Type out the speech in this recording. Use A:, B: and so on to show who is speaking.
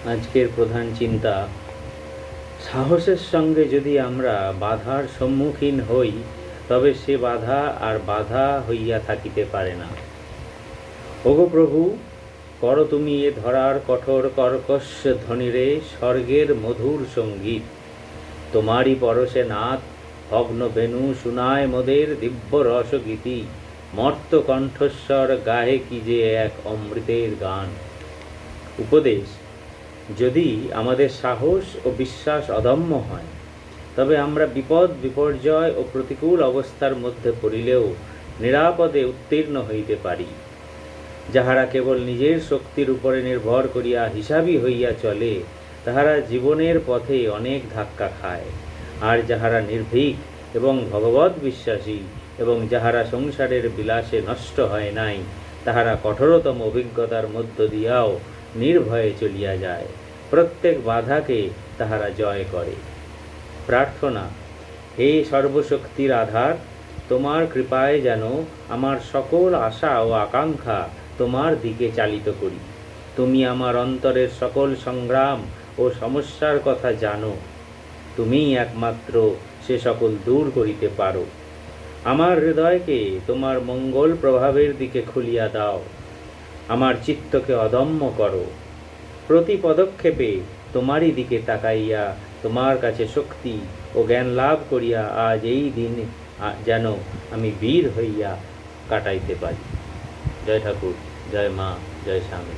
A: আজকের প্রধান চিন্তা, সাহসের সঙ্গে যদি আমরা বাধার সম্মুখীন হই তবে সে বাধা আর বাধা হইয়া থাকিতে পারে না। ওগো প্রভু, করো তুমি এ ধরার কঠোর কর্কশ ধ্বনিরে স্বর্গের মধুর সঙ্গীত। তোমারই পরশে নাথ ভগ্ন বেণু শুনায় মোদের দিব্য রসগীতি। মর্ত কণ্ঠস্বর গাহে কি যে এক অমৃতের গান। উপদেশ: যদি আমাদের সাহস ও বিশ্বাস অদম্য হয় তবে আমরা বিপদ বিপর্যয় ও প্রতিকূল অবস্থার মধ্যে পড়িলেও নিরাপদে উত্তীর্ণ হইতে পারি। যাহারা কেবল নিজের শক্তির উপরে নির্ভর করিয়া হিসাবী হইয়া চলে তাহারা জীবনের পথে অনেক ধাক্কা খায়, আর যাহারা নির্ভীক এবং ভগবৎ বিশ্বাসী এবং যাহারা সংসারের বিলাসে নষ্ট হয় নাই তাহারা কঠোরতম অভিজ্ঞতার মধ্য দিয়াও নির্ভয়ে চলিয়া যায়। প্রত্যেক বাধাকে তাহারা জয় করে। প্রার্থনা: হে সর্বশক্তির আধার, তোমার কৃপায় যেন আমার সকল আশা ও আকাঙ্ক্ষা তোমার দিকে চালিত করি। তুমি আমার অন্তরের সকল সংগ্রাম ও সমস্যার কথা জানো। তুমিই একমাত্র সে সকল দূর করিতে পারো। আমার হৃদয়কে তোমার মঙ্গল প্রভাবের দিকে খুলিয়া দাও। আমার চিত্তকে অদম্য করো। প্রতি পদক্ষেপে তোমারই দিকে তাকাইয়া তোমার কাছে শক্তি ও জ্ঞান লাভ করিয়া আজ এই দিন যেন আমি বীর হইয়া কাটাইতে পারি। জয় ঠাকুর, জয় মা, জয় স্বামী।